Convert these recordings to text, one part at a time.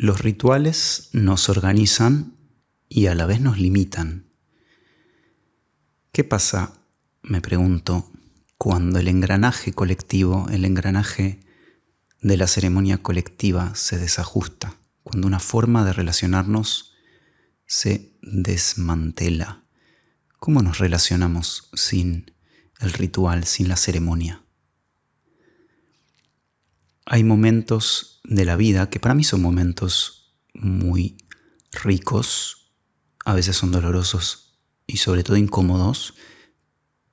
Los rituales nos organizan y a la vez nos limitan. ¿Qué pasa, me pregunto, cuando el engranaje colectivo, el engranaje de la ceremonia colectiva se desajusta? Cuando una forma de relacionarnos se desmantela. ¿Cómo nos relacionamos sin el ritual, sin la ceremonia? Hay momentos de la vida que para mí son momentos muy ricos, a veces son dolorosos y sobre todo incómodos,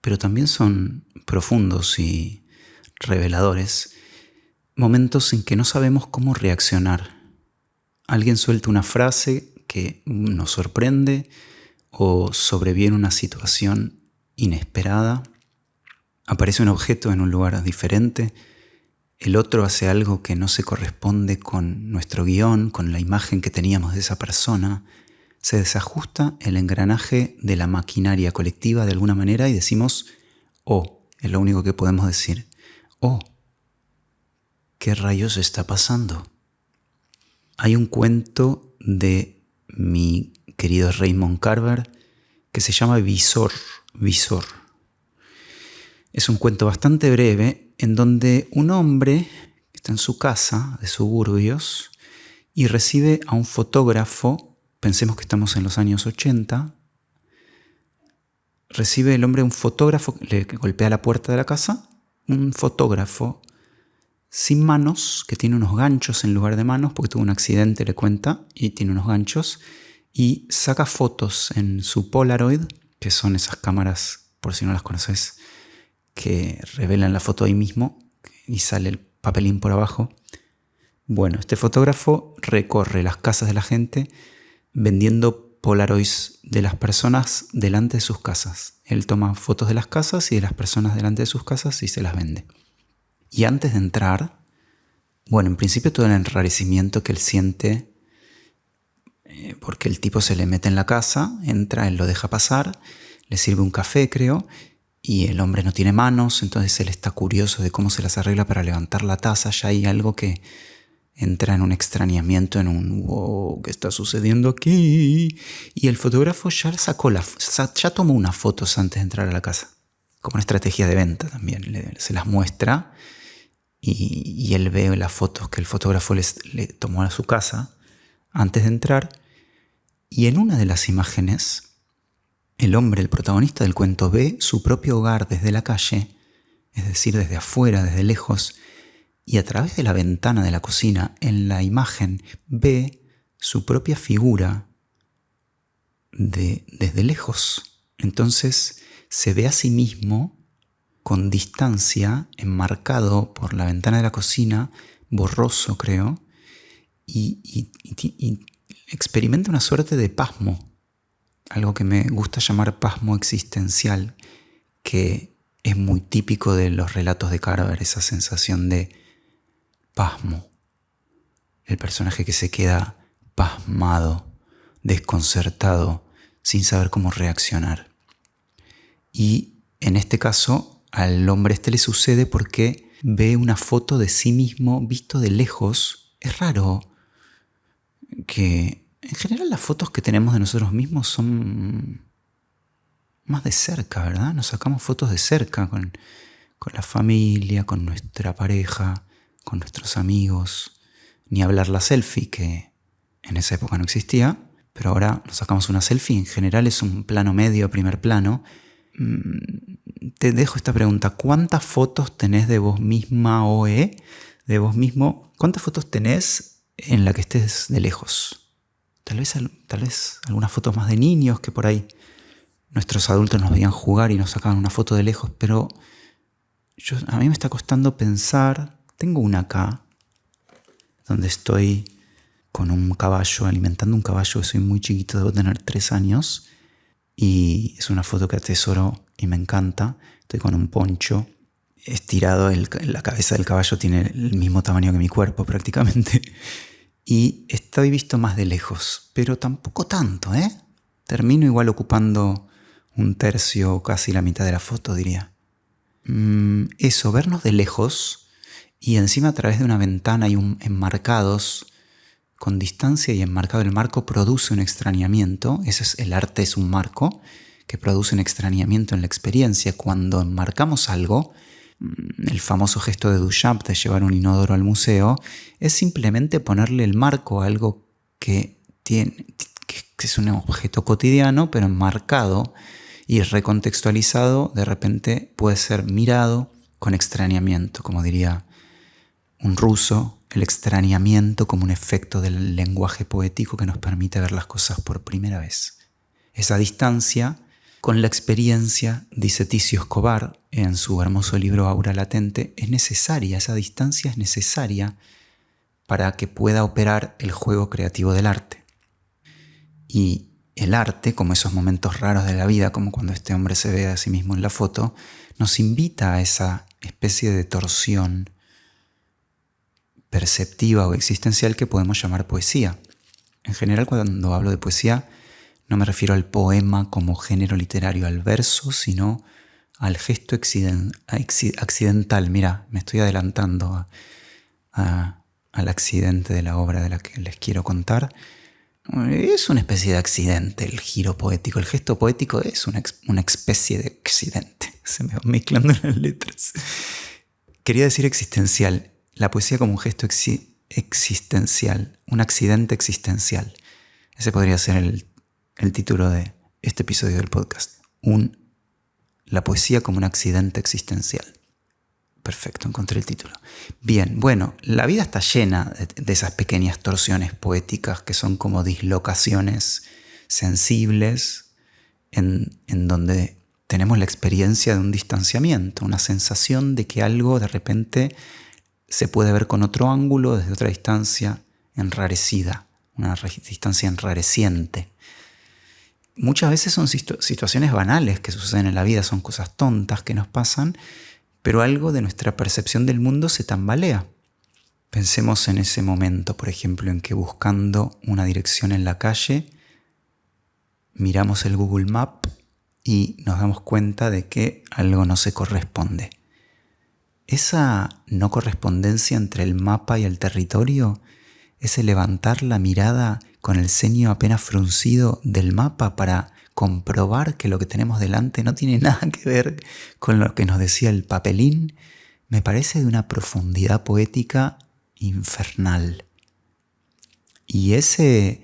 pero también son profundos y reveladores. Momentos en que no sabemos cómo reaccionar. Alguien suelta una frase que nos sorprende o sobreviene una situación inesperada. Aparece un objeto en un lugar diferente. El otro hace algo que no se corresponde con nuestro guión, con la imagen que teníamos de esa persona. Se desajusta el engranaje de la maquinaria colectiva de alguna manera y decimos, oh, es lo único que podemos decir. Oh, ¿qué rayos está pasando? Hay un cuento de mi querido Raymond Carver que se llama Visor. Es un cuento bastante breve en donde un hombre está en su casa de suburbios y recibe a un fotógrafo, pensemos que estamos en los años 80, recibe el hombre un fotógrafo, le golpea la puerta de la casa, un fotógrafo sin manos, que tiene unos ganchos en lugar de manos, porque tuvo un accidente, le cuenta, y tiene unos ganchos, y saca fotos en su Polaroid, que son esas cámaras, por si no las conoces, que revelan la foto ahí mismo y sale el papelín por abajo. Bueno, este fotógrafo recorre las casas de la gente vendiendo Polaroids de las personas delante de sus casas. Él toma fotos de las casas y de las personas delante de sus casas y se las vende. Y antes de entrar, bueno, en principio todo el enrarecimiento que él siente, porque el tipo se le mete en la casa, entra, él lo deja pasar, le sirve un café, creo, y el hombre no tiene manos, entonces él está curioso de cómo se las arregla para levantar la taza. Ya hay algo que entra en un extrañamiento, en un wow, ¿qué está sucediendo aquí? Y el fotógrafo ya ya tomó unas fotos antes de entrar a la casa, como una estrategia de venta también. Se las muestra y él ve las fotos que el fotógrafo le tomó a su casa antes de entrar. Y en una de las imágenes, el hombre, el protagonista del cuento, ve su propio hogar desde la calle, es decir, desde afuera, desde lejos, y a través de la ventana de la cocina, en la imagen, ve su propia figura desde lejos. Entonces se ve a sí mismo con distancia, enmarcado por la ventana de la cocina, borroso creo, y experimenta una suerte de pasmo. Algo que me gusta llamar pasmo existencial, que es muy típico de los relatos de Carver, esa sensación de pasmo. El personaje que se queda pasmado, desconcertado, sin saber cómo reaccionar. Y en este caso, al hombre le sucede porque ve una foto de sí mismo visto de lejos. Es raro que en general las fotos que tenemos de nosotros mismos son más de cerca, ¿verdad? Nos sacamos fotos de cerca con la familia, con nuestra pareja, con nuestros amigos. Ni hablar la selfie, que en esa época no existía, pero ahora nos sacamos una selfie. En general es un plano medio, primer plano. Te dejo esta pregunta. ¿Cuántas fotos tenés de vos misma de vos mismo? ¿Cuántas fotos tenés en la que estés de lejos? Tal vez algunas fotos más de niños que por ahí nuestros adultos nos veían jugar y nos sacaban una foto de lejos, pero a mí me está costando pensar. Tengo una acá, donde estoy con un caballo, alimentando un caballo que soy muy chiquito, debo tener 3 años, y es una foto que atesoro y me encanta. Estoy con un poncho estirado, la cabeza del caballo tiene el mismo tamaño que mi cuerpo prácticamente. Y estoy visto más de lejos, pero tampoco tanto, ¿eh? Termino igual ocupando un tercio o casi la mitad de la foto, diría. Eso, vernos de lejos y encima a través de una ventana y enmarcados con distancia y enmarcado. El marco produce un extrañamiento. El arte es un marco que produce un extrañamiento en la experiencia. Cuando enmarcamos algo, el famoso gesto de Duchamp de llevar un inodoro al museo, es simplemente ponerle el marco a algo que es un objeto cotidiano, pero enmarcado y recontextualizado, de repente puede ser mirado con extrañamiento, como diría un ruso, el extrañamiento como un efecto del lenguaje poético que nos permite ver las cosas por primera vez. Esa distancia con la experiencia, dice Ticio Escobar en su hermoso libro Aura Latente, es necesaria, esa distancia es necesaria para que pueda operar el juego creativo del arte. Y el arte, como esos momentos raros de la vida, como cuando este hombre se ve a sí mismo en la foto, nos invita a esa especie de torsión perceptiva o existencial que podemos llamar poesía. En general, cuando hablo de poesía, no me refiero al poema como género literario, al verso, sino al gesto accidental. Mira, me estoy adelantando al accidente de la obra de la que les quiero contar. Es una especie de accidente el giro poético. El gesto poético es una especie de accidente. Se me van mezclando las letras. Quería decir existencial. La poesía como un gesto existencial, un accidente existencial. Ese podría ser el título de este episodio del podcast. La poesía como un accidente existencial. Perfecto, encontré el título. Bien, bueno, la vida está llena de esas pequeñas torsiones poéticas que son como dislocaciones sensibles en donde tenemos la experiencia de un distanciamiento, una sensación de que algo de repente se puede ver con otro ángulo, desde otra distancia enrarecida, una distancia enrareciente. Muchas veces son situaciones banales que suceden en la vida, son cosas tontas que nos pasan, pero algo de nuestra percepción del mundo se tambalea. Pensemos en ese momento, por ejemplo, en que buscando una dirección en la calle, miramos el Google Map y nos damos cuenta de que algo no se corresponde. Esa no correspondencia entre el mapa y el territorio, ese levantar la mirada con el ceño apenas fruncido del mapa para comprobar que lo que tenemos delante no tiene nada que ver con lo que nos decía el papelín, me parece de una profundidad poética infernal. Y ese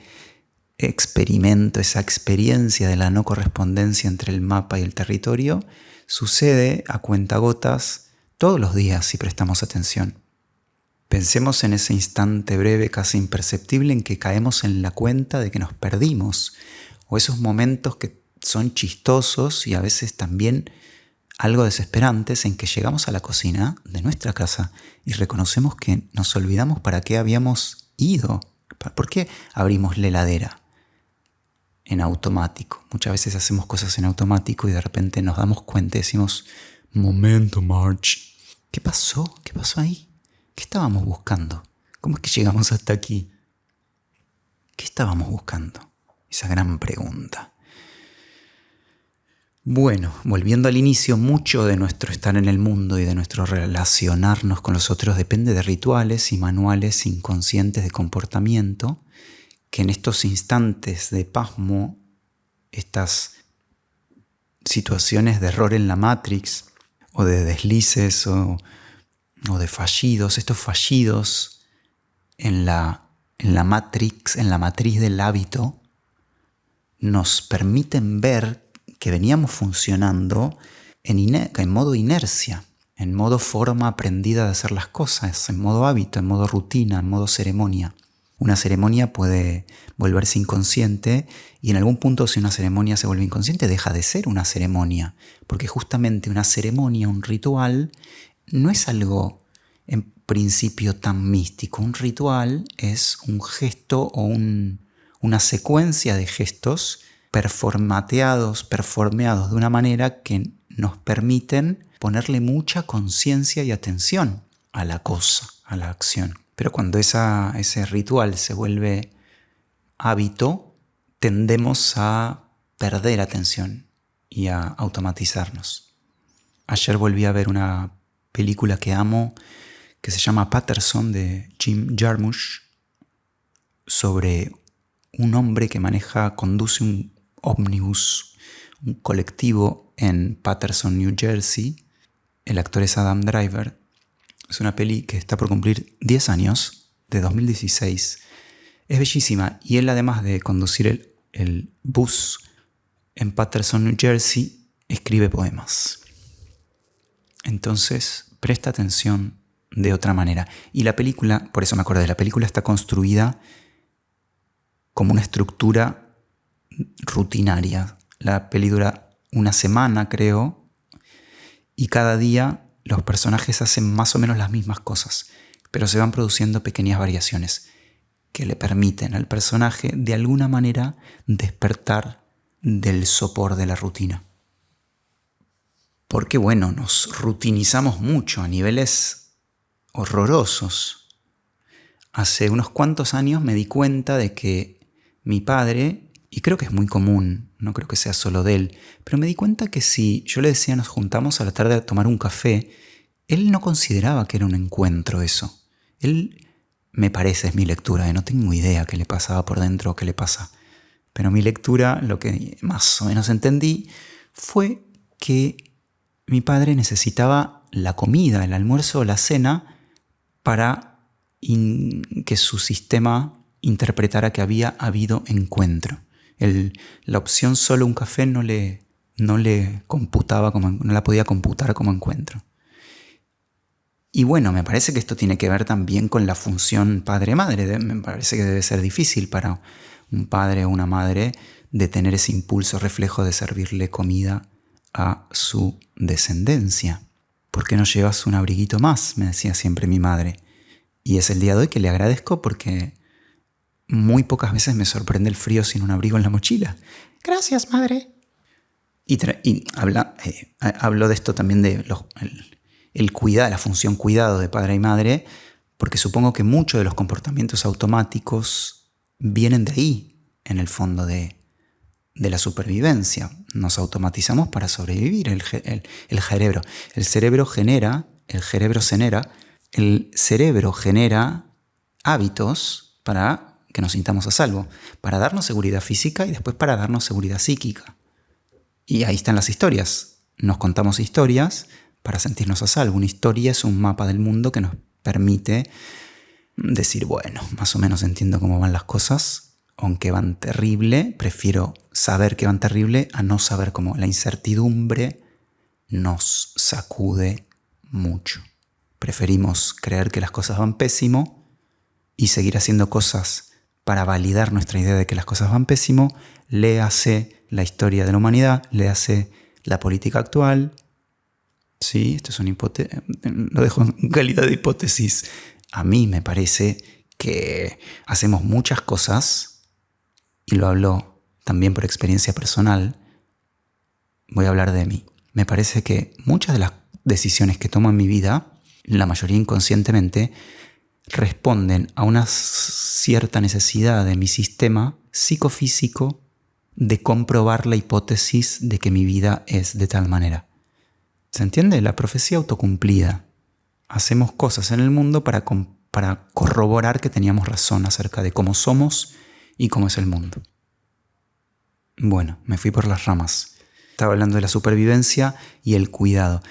experimento, esa experiencia de la no correspondencia entre el mapa y el territorio, sucede a cuentagotas todos los días si prestamos atención. Pensemos en ese instante breve, casi imperceptible, en que caemos en la cuenta de que nos perdimos, o esos momentos que son chistosos y a veces también algo desesperantes en que llegamos a la cocina de nuestra casa y reconocemos que nos olvidamos para qué habíamos ido. ¿Por qué abrimos la heladera en automático? Muchas veces hacemos cosas en automático y de repente nos damos cuenta y decimos, momento, Marge, ¿qué pasó? ¿Qué pasó ahí? ¿Qué estábamos buscando? ¿Cómo es que llegamos hasta aquí? ¿Qué estábamos buscando? Esa gran pregunta. Bueno, volviendo al inicio, mucho de nuestro estar en el mundo y de nuestro relacionarnos con los otros depende de rituales y manuales inconscientes de comportamiento que en estos instantes de pasmo, estas situaciones de error en la Matrix o de deslices o de fallidos, estos fallidos en la Matrix, en la matriz del hábito, nos permiten ver que veníamos funcionando en modo inercia, en modo forma aprendida de hacer las cosas, en modo hábito, en modo rutina, en modo ceremonia. Una ceremonia puede volverse inconsciente y en algún punto si una ceremonia se vuelve inconsciente deja de ser una ceremonia, porque justamente una ceremonia, un ritual, no es algo en principio tan místico. Un ritual es un gesto o una secuencia de gestos performeados de una manera que nos permiten ponerle mucha conciencia y atención a la cosa, a la acción. Pero cuando ese ritual se vuelve hábito, tendemos a perder atención y a automatizarnos. Ayer volví a ver una película que amo, que se llama Patterson, de Jim Jarmusch, sobre un hombre que conduce un ómnibus, un colectivo en Paterson, New Jersey. El actor es Adam Driver. Es una peli que está por cumplir 10 años, de 2016. Es bellísima y él, además de conducir el bus en Paterson, New Jersey, escribe poemas. Entonces, presta atención de otra manera. Y la película, por eso me acordé, la película está construida como una estructura rutinaria. La peli dura una semana, creo, y cada día los personajes hacen más o menos las mismas cosas, pero se van produciendo pequeñas variaciones que le permiten al personaje de alguna manera despertar del sopor de la rutina. Porque bueno, nos rutinizamos mucho a niveles horrorosos. Hace unos cuantos años me di cuenta de que mi padre, y creo que es muy común, no creo que sea solo de él, pero me di cuenta que si yo le decía nos juntamos a la tarde a tomar un café, él no consideraba que era un encuentro eso. Él, me parece, es mi lectura, no tengo idea qué le pasaba por dentro o qué le pasa. Pero mi lectura, lo que más o menos entendí, fue que mi padre necesitaba la comida, el almuerzo o la cena para que su sistema interpretara que había habido encuentro. La opción solo un café no le computaba no la podía computar como encuentro. Y bueno, me parece que esto tiene que ver también con la función padre-madre. Me parece que debe ser difícil para un padre o una madre de tener ese impulso reflejo de servirle comida a su descendencia. ¿Por qué no llevas un abriguito más?, me decía siempre mi madre. Y es el día de hoy que le agradezco porque muy pocas veces me sorprende el frío sin un abrigo en la mochila. Gracias, madre. Hablo de esto también de el cuidado, la función cuidado de padre y madre, porque supongo que muchos de los comportamientos automáticos vienen de ahí, en el fondo de la supervivencia. Nos automatizamos para sobrevivir. El cerebro genera hábitos para que nos sintamos a salvo, para darnos seguridad física y después para darnos seguridad psíquica. Y ahí están las historias. Nos contamos historias para sentirnos a salvo. Una historia es un mapa del mundo que nos permite decir, bueno, más o menos entiendo cómo van las cosas, aunque van terrible, prefiero saber que van terrible a no saber cómo. La incertidumbre nos sacude mucho. Preferimos creer que las cosas van pésimo y seguir haciendo cosas para validar nuestra idea de que las cosas van pésimo. Léase la historia de la humanidad, léase la política actual. Sí, esto es lo dejo en calidad de hipótesis. A mí me parece que hacemos muchas cosas, y lo hablo también por experiencia personal. Voy a hablar de mí. Me parece que muchas de las decisiones que tomo en mi vida, la mayoría inconscientemente, responden a una cierta necesidad de mi sistema psicofísico de comprobar la hipótesis de que mi vida es de tal manera. ¿Se entiende? La profecía autocumplida. Hacemos cosas en el mundo para corroborar que teníamos razón acerca de cómo somos y cómo es el mundo. Bueno, me fui por las ramas. Estaba hablando de la supervivencia y el cuidado.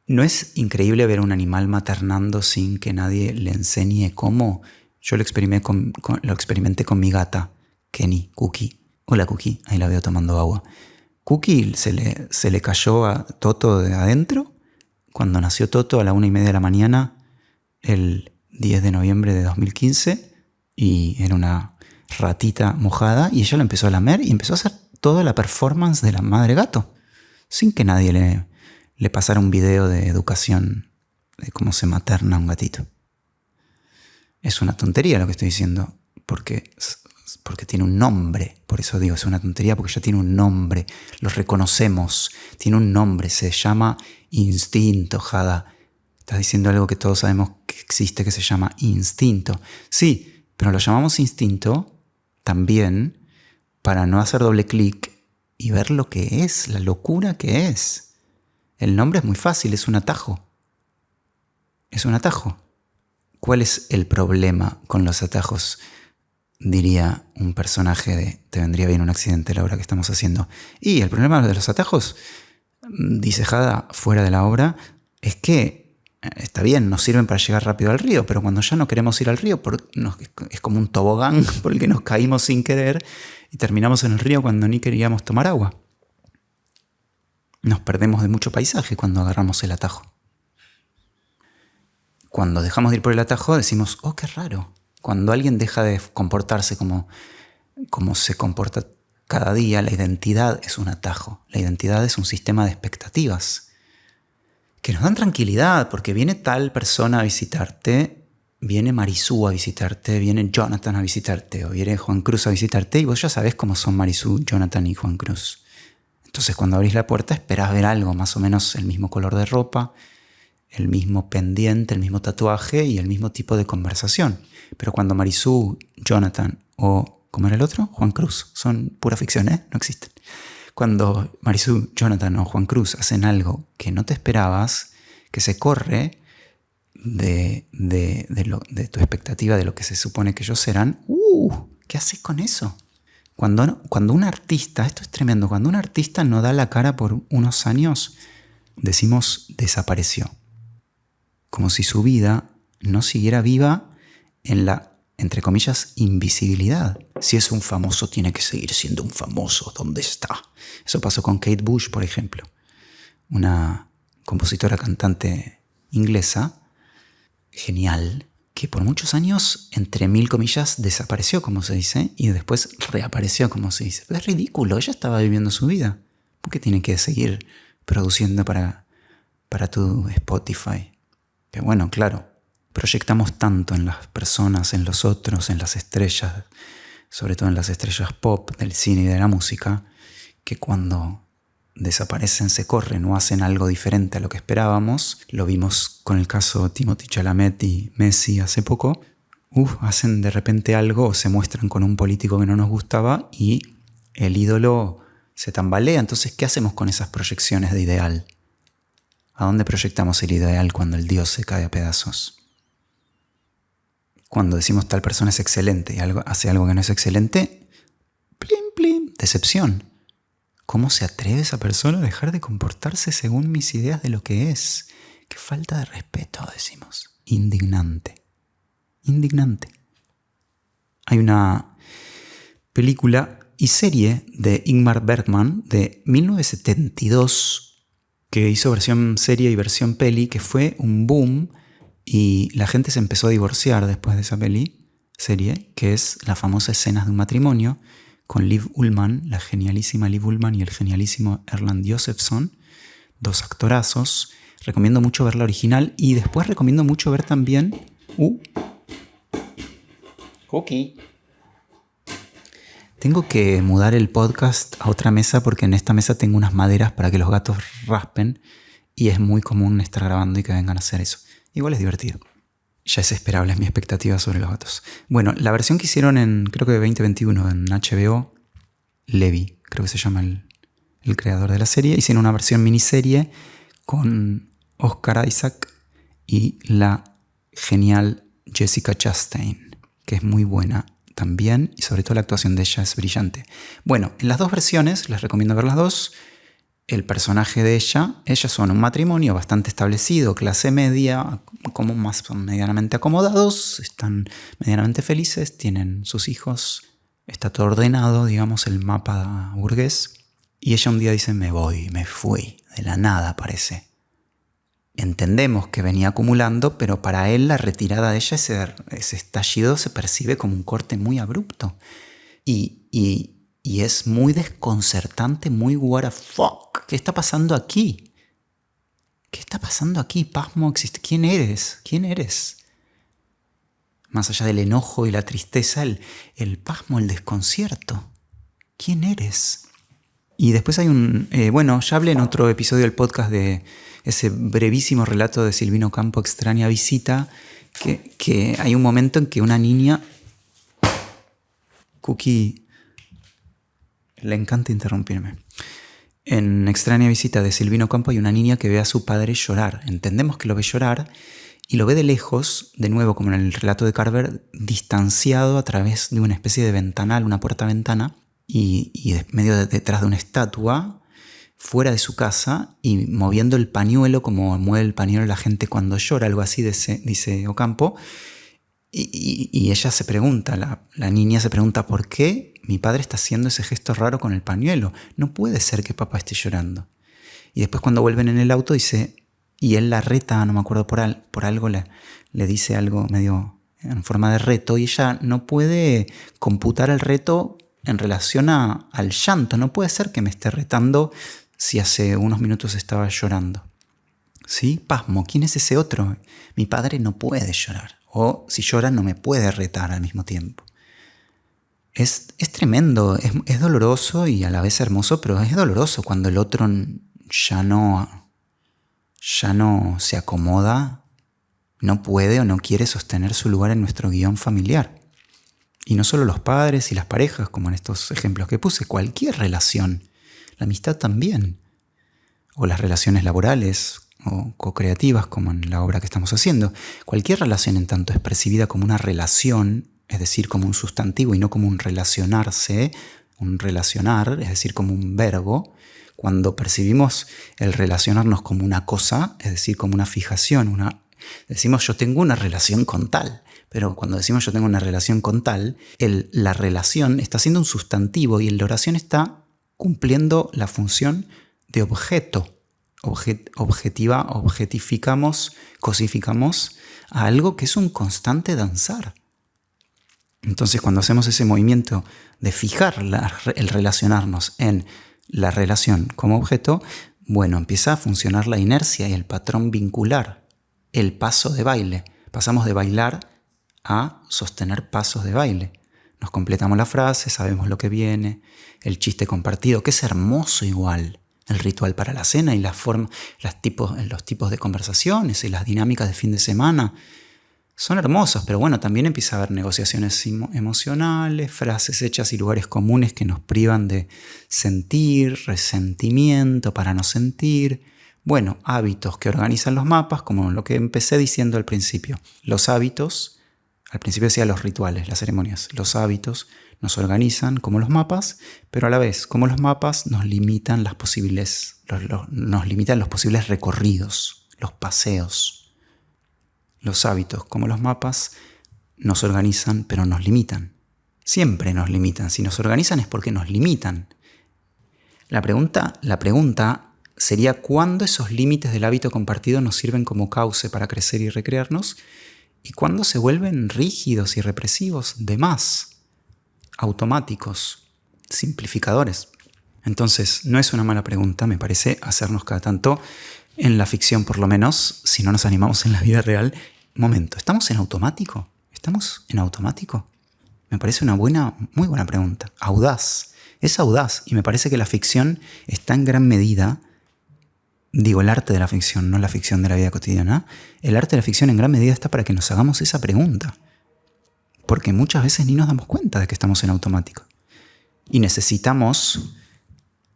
¿No es increíble ver un animal maternando sin que nadie le enseñe cómo? Yo lo experimenté con mi gata, Kenny, Cookie. Hola, Cookie. Ahí la veo tomando agua. Cookie se le cayó a Toto de adentro cuando nació Toto a la 1:30 de la mañana el 10 de noviembre de 2015, y era una ratita mojada, y ella lo empezó a lamer y empezó a hacer toda la performance de la madre gato sin que nadie le pasara un video de educación de cómo se materna un gatito. Es una tontería lo que estoy diciendo, porque tiene un nombre. Por eso digo, es una tontería, porque ya tiene un nombre. Lo reconocemos. Tiene un nombre. Se llama instinto, Jada. Estás diciendo algo que todos sabemos que existe, que se llama instinto. Sí, pero lo llamamos instinto también para no hacer doble clic y ver lo que es, la locura que es. El nombre es muy fácil, es un atajo. Es un atajo. ¿Cuál es el problema con los atajos? diría un personaje de Te vendría bien un accidente, la obra que estamos haciendo. Y el problema de los atajos, dice Jada fuera de la obra, es que está bien, nos sirven para llegar rápido al río, pero cuando ya no queremos ir al río, es como un tobogán por el que nos caímos sin querer y terminamos en el río cuando ni queríamos tomar agua. Nos perdemos de mucho paisaje cuando agarramos el atajo. Cuando dejamos de ir por el atajo decimos, oh, qué raro. Cuando alguien deja de comportarse como se comporta cada día, la identidad es un atajo. La identidad es un sistema de expectativas que nos dan tranquilidad, porque viene tal persona a visitarte, viene Marisú a visitarte, viene Jonathan a visitarte, o viene Juan Cruz a visitarte, y vos ya sabés cómo son Marisú, Jonathan y Juan Cruz. Entonces cuando abrís la puerta esperás ver algo, más o menos el mismo color de ropa, el mismo pendiente, el mismo tatuaje y el mismo tipo de conversación. Pero cuando Marisú, Jonathan o, ¿cómo era el otro? Juan Cruz, son pura ficción, no existen. Cuando Marisú, Jonathan o Juan Cruz hacen algo que no te esperabas, que se corre de tu expectativa, de lo que se supone que ellos serán, ¿qué haces con eso? Cuando un artista, esto es tremendo, cuando un artista no da la cara por unos años, decimos desapareció. Como si su vida no siguiera viva en la, entre comillas, invisibilidad. Si es un famoso, tiene que seguir siendo un famoso. ¿Dónde está? Eso pasó con Kate Bush, por ejemplo. Una compositora cantante inglesa, genial, que por muchos años, entre mil comillas, desapareció, como se dice, y después reapareció, como se dice. Pero es ridículo, ella estaba viviendo su vida. ¿Por qué tiene que seguir produciendo para tu Spotify? Que bueno, claro, proyectamos tanto en las personas, en los otros, en las estrellas, sobre todo en las estrellas pop del cine y de la música, que cuando desaparecen, se corren o hacen algo diferente a lo que esperábamos. Lo vimos con el caso Timothée Chalamet y Messi hace poco. Hacen de repente algo o se muestran con un político que no nos gustaba y el ídolo se tambalea. Entonces, ¿qué hacemos con esas proyecciones de ideal? ¿A dónde proyectamos el ideal cuando el Dios se cae a pedazos? Cuando decimos tal persona es excelente y hace algo que no es excelente, plim, plim, decepción. ¿Cómo se atreve esa persona a dejar de comportarse según mis ideas de lo que es? ¡Qué falta de respeto!, decimos. Indignante. Indignante. Hay una película y serie de Ingmar Bergman de 1972 que hizo versión serie y versión peli, que fue un boom y la gente se empezó a divorciar después de esa serie, que es la famosa Escenas de un matrimonio, con Liv Ullmann, la genialísima Liv Ullmann y el genialísimo Erland Josephson, dos actorazos. Recomiendo mucho ver la original y después recomiendo mucho ver también... Cookie. Tengo que mudar el podcast a otra mesa porque en esta mesa tengo unas maderas para que los gatos raspen y es muy común estar grabando y que vengan a hacer eso. Igual es divertido. Ya es esperable, es mi expectativa sobre los gatos. Bueno, la versión que hicieron en, creo que 2021 en HBO, Levi, creo que se llama el creador de la serie, hicieron una versión miniserie con Oscar Isaac y la genial Jessica Chastain, que es muy buena también, y sobre todo la actuación de ella es brillante. Bueno, en las dos versiones, les recomiendo ver las dos. El personaje de ellas son un matrimonio bastante establecido, clase media, como más medianamente acomodados, están medianamente felices, tienen sus hijos, está todo ordenado, digamos, el mapa burgués. Y ella un día dice, me fui, de la nada parece. Entendemos que venía acumulando, pero para él la retirada de ella, ese estallido se percibe como un corte muy abrupto. Y es muy desconcertante, muy what the fuck. ¿Qué está pasando aquí? ¿Qué está pasando aquí? Pasmo existe. ¿Quién eres? ¿Quién eres? Más allá del enojo y la tristeza, el pasmo, el desconcierto. ¿Quién eres? Y después hay ya hablé en otro episodio del podcast de ese brevísimo relato de Silvino Campo, Extraña visita, que hay un momento en que una niña... Cookie... Le encanta interrumpirme. En Extraña visita de Silvino Campo hay una niña que ve a su padre llorar. Entendemos que lo ve llorar y lo ve de lejos, de nuevo como en el relato de Carver, distanciado a través de una especie de ventanal, una puerta-ventana, y medio detrás de una estatua, fuera de su casa y moviendo el pañuelo como mueve el pañuelo la gente cuando llora, algo así dice Ocampo. Y ella se pregunta, la niña se pregunta, ¿por qué mi padre está haciendo ese gesto raro con el pañuelo? No puede ser que papá esté llorando. Y después cuando vuelven en el auto dice, y él la reta, no me acuerdo por algo, le dice algo medio en forma de reto, y ella no puede computar el reto en relación al llanto. No puede ser que me esté retando si hace unos minutos estaba llorando. ¿Sí? Pasmo, ¿quién es ese otro? Mi padre no puede llorar. O si llora no me puede retar al mismo tiempo. Es tremendo, es doloroso y a la vez hermoso, pero es doloroso cuando el otro ya no se acomoda, no puede o no quiere sostener su lugar en nuestro guión familiar. Y no solo los padres y las parejas, como en estos ejemplos que puse, cualquier relación, la amistad también, o las relaciones laborales o co-creativas, como en la obra que estamos haciendo. Cualquier relación, en tanto es percibida como una relación, es decir, como un sustantivo y no como un relacionarse, un relacionar, es decir, como un verbo. Cuando percibimos el relacionarnos como una cosa, es decir, como una fijación, decimos yo tengo una relación con tal, pero cuando decimos yo tengo una relación con tal, la relación está siendo un sustantivo y la oración está cumpliendo la función de objeto. Objetificamos, cosificamos a algo que es un constante danzar. Entonces cuando hacemos ese movimiento de fijar el relacionarnos en la relación como objeto, bueno, empieza a funcionar la inercia y el patrón vincular, el paso de baile. Pasamos de bailar a sostener pasos de baile. Nos completamos la frase, sabemos lo que viene, el chiste compartido, que es hermoso igual, el ritual para la cena y los tipos de conversaciones y las dinámicas de fin de semana. Son hermosos, pero bueno, también empieza a haber negociaciones emocionales, frases hechas y lugares comunes que nos privan de sentir, resentimiento para no sentir. Bueno, hábitos que organizan los mapas, como lo que empecé diciendo al principio. Los hábitos, al principio decía los rituales, las ceremonias. Los hábitos nos organizan como los mapas, pero a la vez, como los mapas, nos limitan los posibles recorridos, los paseos. Los hábitos, como los mapas, nos organizan, pero nos limitan. Siempre nos limitan. Si nos organizan es porque nos limitan. La pregunta sería cuándo esos límites del hábito compartido nos sirven como cauce para crecer y recrearnos y cuándo se vuelven rígidos y represivos, de más, automáticos, simplificadores. Entonces, no es una mala pregunta, me parece, hacernos cada tanto, en la ficción por lo menos, si no nos animamos en la vida real. Momento, ¿estamos en automático? ¿Estamos en automático? Me parece una muy buena pregunta. Audaz. Es audaz y me parece que la ficción está en gran medida, digo el arte de la ficción, no la ficción de la vida cotidiana, el arte de la ficción en gran medida está para que nos hagamos esa pregunta. Porque muchas veces ni nos damos cuenta de que estamos en automático. Y necesitamos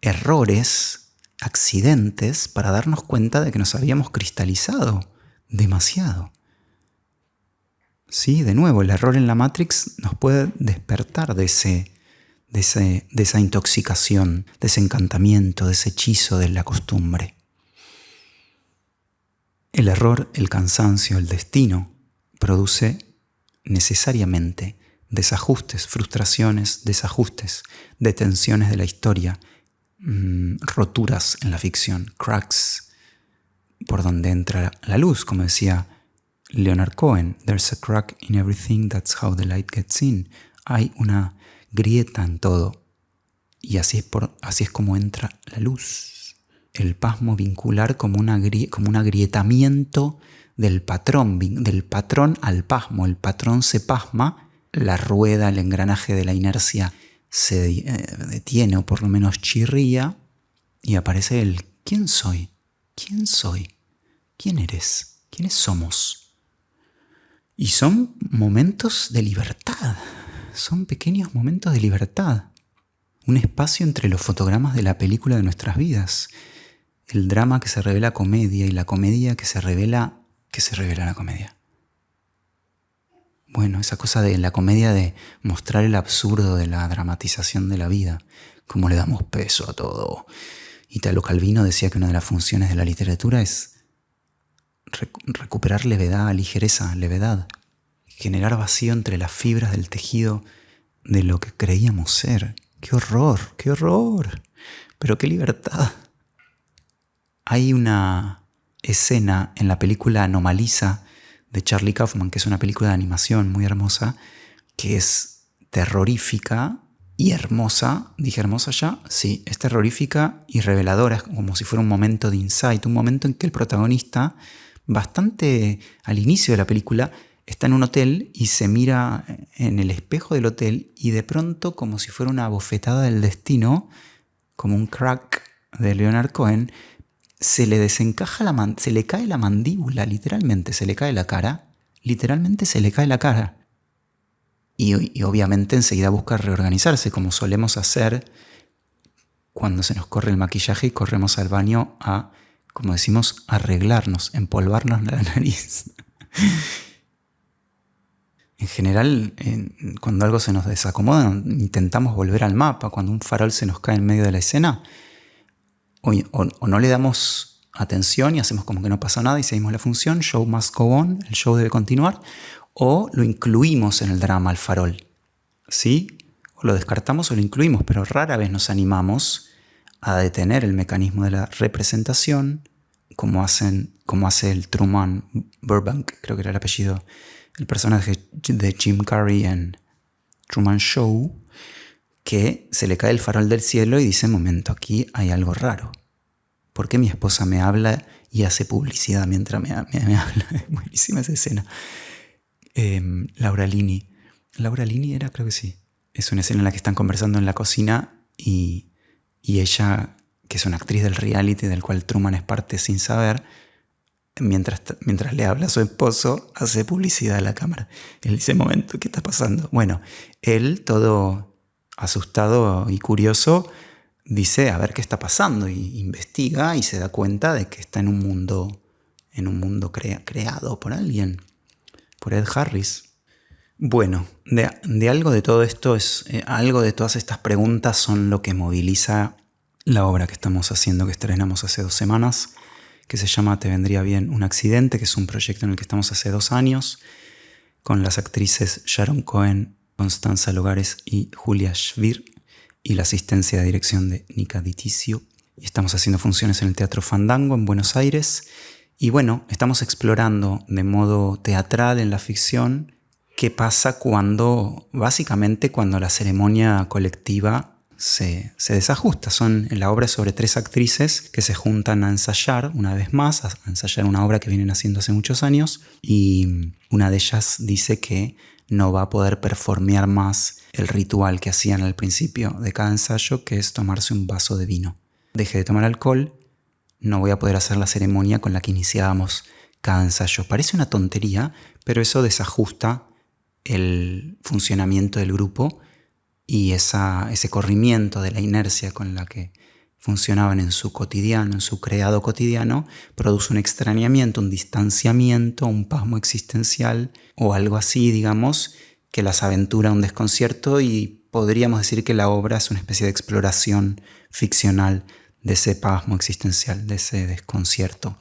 errores, accidentes para darnos cuenta de que nos habíamos cristalizado demasiado. Sí, de nuevo, el error en la Matrix nos puede despertar de esa intoxicación, de ese encantamiento, de ese hechizo de la costumbre. El error, el cansancio, el destino produce necesariamente desajustes, frustraciones, desajustes, detenciones de la historia, roturas en la ficción, cracks, por donde entra la luz, como decía Leonard Cohen. There's a crack in everything, that's how the light gets in. Hay una grieta en todo y así es como entra la luz. El pasmo vincular como un agrietamiento del patrón al pasmo. El patrón se pasma, la rueda, el engranaje de la inercia se detiene o por lo menos chirría y aparece el ¿quién soy? ¿Quién soy? ¿Quién eres? ¿Quiénes somos? Y son momentos de libertad, son pequeños momentos de libertad, un espacio entre los fotogramas de la película de nuestras vidas, el drama que se revela comedia y la comedia que se revela ¿Qué se revela en la comedia? Bueno, esa cosa de la comedia de mostrar el absurdo de la dramatización de la vida, cómo le damos peso a todo. Italo Calvino decía que una de las funciones de la literatura es recuperar levedad, ligereza, levedad, generar vacío entre las fibras del tejido de lo que creíamos ser. ¡Qué horror! ¡Qué horror! Pero qué libertad. Hay una escena en la película Anomalisa de Charlie Kaufman, que es una película de animación muy hermosa, que es terrorífica y hermosa. ¿Dije hermosa ya? Sí, es terrorífica y reveladora, es como si fuera un momento de insight, un momento en que el protagonista, bastante al inicio de la película, está en un hotel y se mira en el espejo del hotel y de pronto, como si fuera una bofetada del destino, como un crack de Leonard Cohen, se le desencaja se le cae la mandíbula, literalmente se le cae la cara, literalmente se le cae la cara. Y obviamente enseguida busca reorganizarse, como solemos hacer cuando se nos corre el maquillaje y corremos al baño a, como decimos, arreglarnos, empolvarnos la nariz. En general, cuando algo se nos desacomoda, intentamos volver al mapa. Cuando un farol se nos cae en medio de la escena, o no le damos atención y hacemos como que no pasa nada y seguimos la función, show must go on, el show debe continuar, o lo incluimos en el drama al farol, ¿sí? O lo descartamos o lo incluimos, pero rara vez nos animamos a detener el mecanismo de la representación, como hace el Truman Burbank, creo que era el apellido, el personaje de Jim Carrey en Truman Show, que se le cae el farol del cielo y dice, momento, aquí hay algo raro. ¿Por qué mi esposa me habla y hace publicidad mientras me habla? Es buenísima esa escena. Laura Linney era, creo que sí. Es una escena en la que están conversando en la cocina y ella, que es una actriz del reality del cual Truman es parte sin saber, mientras le habla a su esposo, hace publicidad a la cámara. Él dice, momento, ¿qué está pasando? Bueno, él todo asustado y curioso, dice a ver qué está pasando y investiga y se da cuenta de que está en un mundo creado por alguien, por Ed Harris. Bueno, de algo de todo esto algo de todas estas preguntas son lo que moviliza la obra que estamos haciendo, que estrenamos hace 2 semanas, que se llama Te vendría bien un accidente, que es un proyecto en el que estamos hace 2 años, con las actrices Sharon Cohen, Constanza Logares y Julia Schwir, y la asistencia de dirección de Nica Di Tizio. Y estamos haciendo funciones en el Teatro Fandango en Buenos Aires. Y bueno, estamos explorando de modo teatral en la ficción qué pasa básicamente cuando la ceremonia colectiva se desajusta. En la obra sobre 3 actrices que se juntan a ensayar una vez más, a ensayar una obra que vienen haciendo hace muchos años, y una de ellas dice que no va a poder performear más el ritual que hacían al principio de cada ensayo, que es tomarse un vaso de vino. Deje de tomar alcohol, no voy a poder hacer la ceremonia con la que iniciábamos cada ensayo. Parece una tontería, pero eso desajusta el funcionamiento del grupo y ese corrimiento de la inercia con la que funcionaban en su cotidiano, en su creado cotidiano, produce un extrañamiento, un distanciamiento, un pasmo existencial o algo así, digamos, que las aventura a un desconcierto, y podríamos decir que la obra es una especie de exploración ficcional de ese pasmo existencial, de ese desconcierto.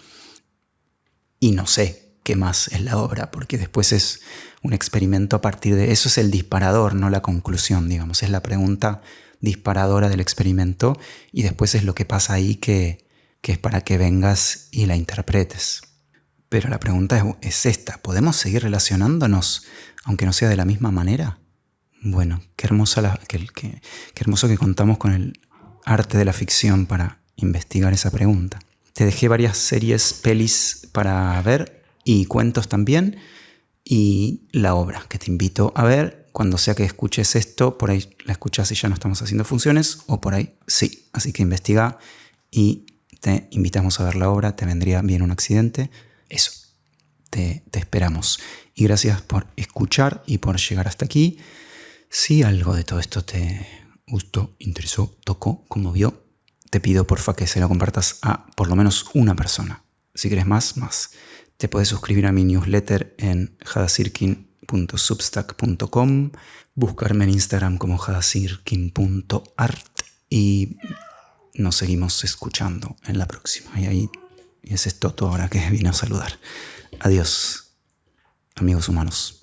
Y no sé qué más es la obra, porque después es un experimento a partir de eso. Es el disparador, no la conclusión, digamos, es la pregunta disparadora del experimento, y después es lo que pasa ahí que es para que vengas y la interpretes. Pero la pregunta es esta: ¿podemos seguir relacionándonos aunque no sea de la misma manera? Bueno, qué hermoso que contamos con el arte de la ficción para investigar esa pregunta. Te dejé varias series, pelis para ver y cuentos también, y la obra que te invito a ver. Cuando sea que escuches esto, por ahí la escuchas y ya no estamos haciendo funciones, o por ahí sí. Así que investiga y te invitamos a ver la obra. Te vendría bien un accidente. Eso, te esperamos. Y gracias por escuchar y por llegar hasta aquí. Si algo de todo esto te gustó, interesó, tocó, conmovió, te pido porfa que se lo compartas a por lo menos una persona. Si querés más. Te puedes suscribir a mi newsletter en hadasirkin.substack.com, buscarme en Instagram como hadasirkin.art y nos seguimos escuchando en la próxima. Y ese es Toto ahora que vino a saludar. Adiós, amigos humanos.